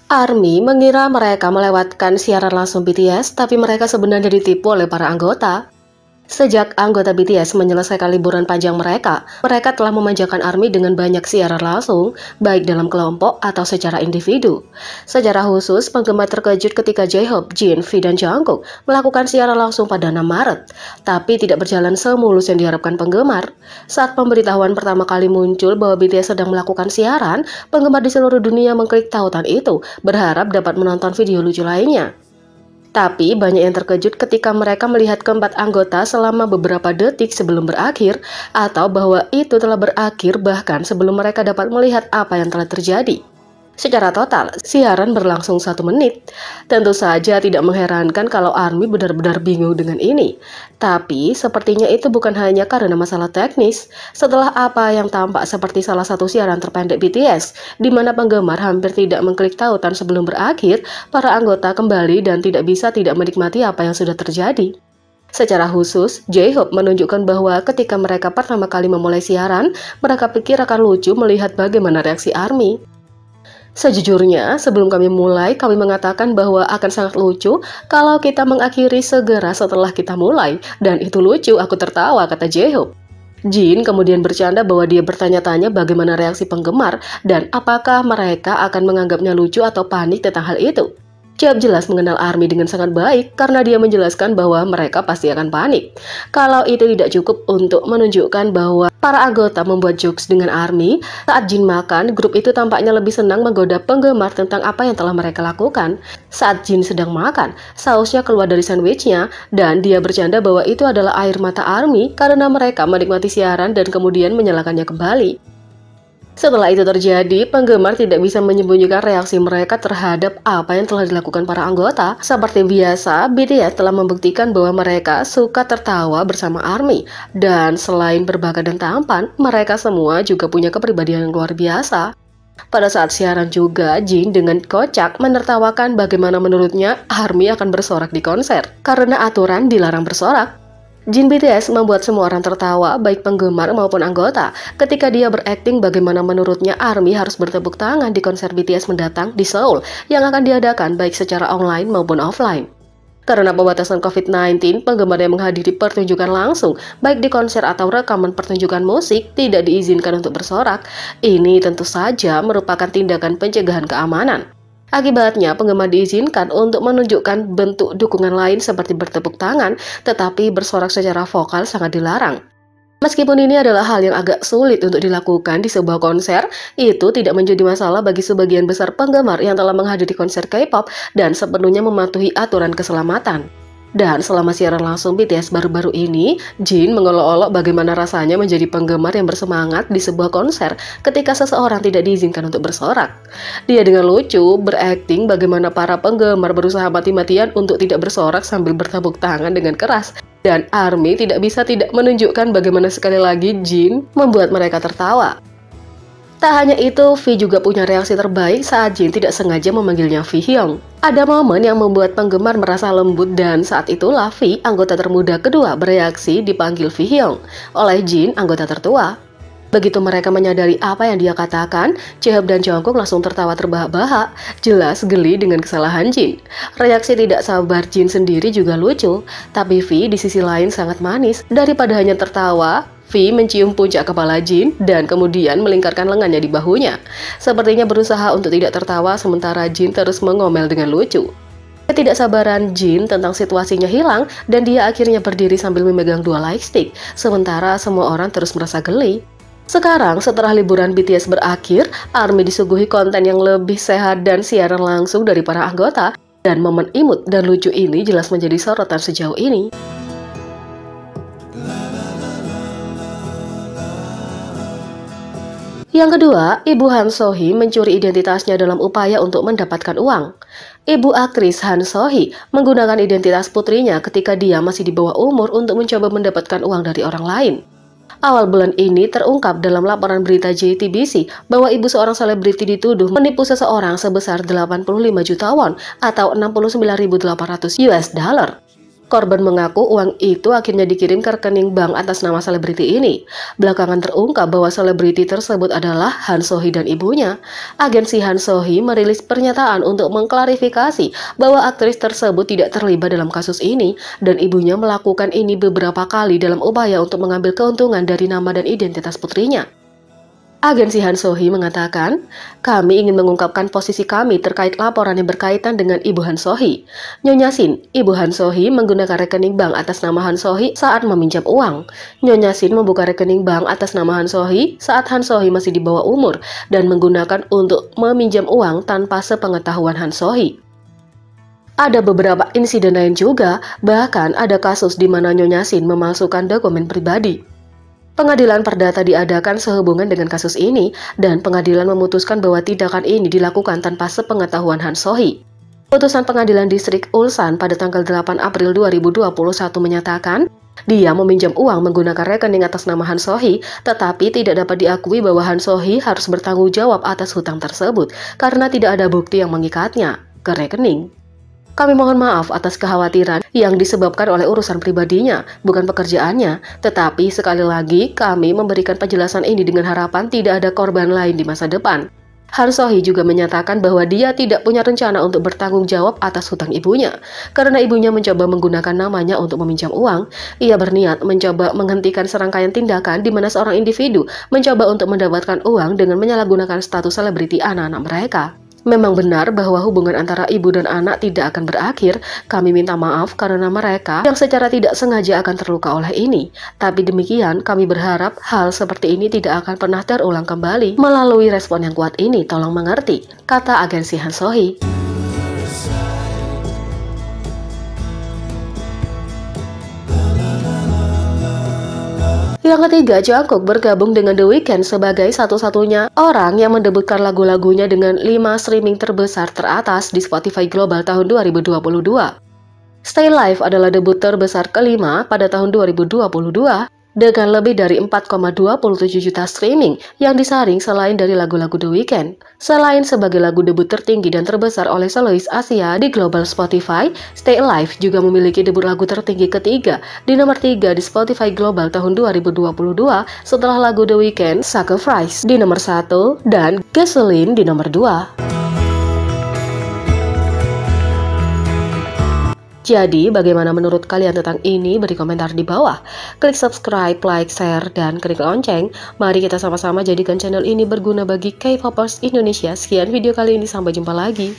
ARMY mengira mereka melewatkan siaran langsung BTS, tapi mereka sebenarnya ditipu oleh para anggota. Sejak anggota BTS menyelesaikan liburan panjang mereka telah memanjakan ARMY dengan banyak siaran langsung, baik dalam kelompok atau secara individu. Secara khusus, penggemar terkejut ketika J-Hope, Jin, V, dan Jungkook melakukan siaran langsung pada 6 Maret, tapi tidak berjalan semulus yang diharapkan penggemar. Saat pemberitahuan pertama kali muncul bahwa BTS sedang melakukan siaran, penggemar di seluruh dunia mengklik tautan itu, berharap dapat menonton video lucu lainnya. Tapi banyak yang terkejut ketika mereka melihat keempat anggota selama beberapa detik sebelum berakhir, atau bahwa itu telah berakhir bahkan sebelum mereka dapat melihat apa yang telah terjadi. Secara total, siaran berlangsung 1 menit. Tentu saja tidak mengherankan kalau ARMY benar-benar bingung dengan ini. Tapi, sepertinya itu bukan hanya karena masalah teknis. Setelah apa yang tampak seperti salah satu siaran terpendek BTS, di mana penggemar hampir tidak mengklik tautan sebelum berakhir, para anggota kembali dan tidak bisa tidak menikmati apa yang sudah terjadi. Secara khusus, J-Hope menunjukkan bahwa ketika mereka pertama kali memulai siaran, mereka pikir akan lucu melihat bagaimana reaksi ARMY. Sejujurnya, sebelum kami mulai, kami mengatakan bahwa akan sangat lucu kalau kita mengakhiri segera setelah kita mulai. Dan itu lucu, aku tertawa, kata J-Hope. Jin kemudian bercanda bahwa dia bertanya-tanya bagaimana reaksi penggemar dan apakah mereka akan menganggapnya lucu atau panik tentang hal itu. Jeop jelas mengenal ARMY dengan sangat baik karena dia menjelaskan bahwa mereka pasti akan panik. Kalau itu tidak cukup untuk menunjukkan bahwa para anggota membuat jokes dengan ARMY, saat Jin makan, grup itu tampaknya lebih senang menggoda penggemar tentang apa yang telah mereka lakukan. Saat Jin sedang makan, sausnya keluar dari sandwichnya dan dia bercanda bahwa itu adalah air mata ARMY karena mereka menikmati siaran dan kemudian menyalakannya kembali. Setelah itu terjadi, penggemar tidak bisa menyembunyikan reaksi mereka terhadap apa yang telah dilakukan para anggota. Seperti biasa, BTS telah membuktikan bahwa mereka suka tertawa bersama ARMY. Dan selain berbakat dan tampan, mereka semua juga punya kepribadian yang luar biasa. Pada saat siaran juga, Jin dengan kocak menertawakan bagaimana menurutnya ARMY akan bersorak di konser. Karena aturan dilarang bersorak. Jin BTS membuat semua orang tertawa, baik penggemar maupun anggota, ketika dia berakting bagaimana menurutnya ARMY harus bertepuk tangan di konser BTS mendatang di Seoul yang akan diadakan baik secara online maupun offline. Karena pembatasan COVID-19, penggemar yang menghadiri pertunjukan langsung, baik di konser atau rekaman pertunjukan musik, tidak diizinkan untuk bersorak. Ini tentu saja merupakan tindakan pencegahan keamanan. Akibatnya, penggemar diizinkan untuk menunjukkan bentuk dukungan lain seperti bertepuk tangan, tetapi bersorak secara vokal sangat dilarang. Meskipun ini adalah hal yang agak sulit untuk dilakukan di sebuah konser, itu tidak menjadi masalah bagi sebagian besar penggemar yang telah menghadiri konser K-pop dan sepenuhnya mematuhi aturan keselamatan. Dan selama siaran langsung BTS baru-baru ini, Jin mengolok-olok bagaimana rasanya menjadi penggemar yang bersemangat di sebuah konser ketika seseorang tidak diizinkan untuk bersorak. Dia dengan lucu berakting bagaimana para penggemar berusaha mati-matian untuk tidak bersorak sambil bertepuk tangan dengan keras. Dan ARMY tidak bisa tidak menunjukkan bagaimana sekali lagi Jin membuat mereka tertawa. Tak hanya itu, V juga punya reaksi terbaik saat Jin tidak sengaja memanggilnya V-hyung. Ada momen yang membuat penggemar merasa lembut dan saat itulah V, anggota termuda kedua, bereaksi dipanggil V-hyung oleh Jin, anggota tertua. Begitu mereka menyadari apa yang dia katakan, J-Hope dan Jungkook langsung tertawa terbahak-bahak, jelas geli dengan kesalahan Jin. Reaksi tidak sabar Jin sendiri juga lucu, tapi V di sisi lain sangat manis. Daripada hanya tertawa, V mencium puncak kepala Jin dan kemudian melingkarkan lengannya di bahunya. Sepertinya berusaha untuk tidak tertawa sementara Jin terus mengomel dengan lucu. Ketidaksabaran Jin tentang situasinya hilang dan dia akhirnya berdiri sambil memegang 2 lightstick, sementara semua orang terus merasa geli. Sekarang, setelah liburan BTS berakhir, ARMY disuguhi konten yang lebih sehat dan siaran langsung dari para anggota, dan momen imut dan lucu ini jelas menjadi sorotan sejauh ini. Yang kedua, Ibu Han So-hee mencuri identitasnya dalam upaya untuk mendapatkan uang. Ibu aktris Han So-hee menggunakan identitas putrinya ketika dia masih di bawah umur untuk mencoba mendapatkan uang dari orang lain. Awal bulan ini terungkap dalam laporan berita JTBC bahwa ibu seorang selebriti dituduh menipu seseorang sebesar 85 juta won atau 69.800 US dollar. Korban mengaku uang itu akhirnya dikirim ke rekening bank atas nama selebriti ini. Belakangan terungkap bahwa selebriti tersebut adalah Han So-hee dan ibunya. Agensi Han So-hee merilis pernyataan untuk mengklarifikasi bahwa aktris tersebut tidak terlibat dalam kasus ini dan ibunya melakukan ini beberapa kali dalam upaya untuk mengambil keuntungan dari nama dan identitas putrinya. Agensi Han So-hee mengatakan, kami ingin mengungkapkan posisi kami terkait laporan yang berkaitan dengan Ibu Han So-hee. Nyonya Shin, Ibu Han So-hee menggunakan rekening bank atas nama Han So-hee saat meminjam uang. Nyonya Shin membuka rekening bank atas nama Han So-hee saat Han So-hee masih di bawah umur dan menggunakan untuk meminjam uang tanpa sepengetahuan Han So-hee. Ada beberapa insiden lain juga, bahkan ada kasus di mana Nyonya Shin memalsukan dokumen pribadi. Pengadilan perdata diadakan sehubungan dengan kasus ini, dan pengadilan memutuskan bahwa tindakan ini dilakukan tanpa sepengetahuan Han So-hee. Putusan pengadilan distrik Ulsan pada tanggal 8 April 2021 menyatakan, dia meminjam uang menggunakan rekening atas nama Han So-hee, tetapi tidak dapat diakui bahwa Han So-hee harus bertanggung jawab atas hutang tersebut, karena tidak ada bukti yang mengikatnya ke rekening. Kami mohon maaf atas kekhawatiran yang disebabkan oleh urusan pribadinya, bukan pekerjaannya. Tetapi sekali lagi, kami memberikan penjelasan ini dengan harapan tidak ada korban lain di masa depan. Han So-hee juga menyatakan bahwa dia tidak punya rencana untuk bertanggung jawab atas hutang ibunya. Karena ibunya mencoba menggunakan namanya untuk meminjam uang, ia berniat mencoba menghentikan serangkaian tindakan di mana seorang individu mencoba untuk mendapatkan uang dengan menyalahgunakan status selebriti anak-anak mereka. Memang benar bahwa hubungan antara ibu dan anak tidak akan berakhir. Kami minta maaf karena mereka yang secara tidak sengaja akan terluka oleh ini. Tapi demikian, kami berharap hal seperti ini tidak akan pernah terulang kembali. Melalui respon yang kuat ini, tolong mengerti, kata agensi Han So-hee. Yang ketiga, Jungkook bergabung dengan The Weeknd sebagai satu-satunya orang yang mendebutkan lagu-lagunya dengan 5 streaming terbesar teratas di Spotify Global tahun 2022. Stay Live adalah debut terbesar kelima pada tahun 2022 dengan lebih dari 4,27 juta streaming yang disaring selain dari lagu-lagu The Weeknd. Selain sebagai lagu debut tertinggi dan terbesar oleh solois Asia di Global Spotify, Stay Alive juga memiliki debut lagu tertinggi ketiga di nomor 3 di Spotify Global tahun 2022 setelah lagu The Weeknd Sacrifice di nomor 1 dan Gasoline di nomor 2. Jadi, bagaimana menurut kalian tentang ini? Beri komentar di bawah. Klik subscribe, like, share, dan klik lonceng. Mari kita sama-sama jadikan channel ini berguna bagi K-popers Indonesia. Sekian video kali ini, sampai jumpa lagi.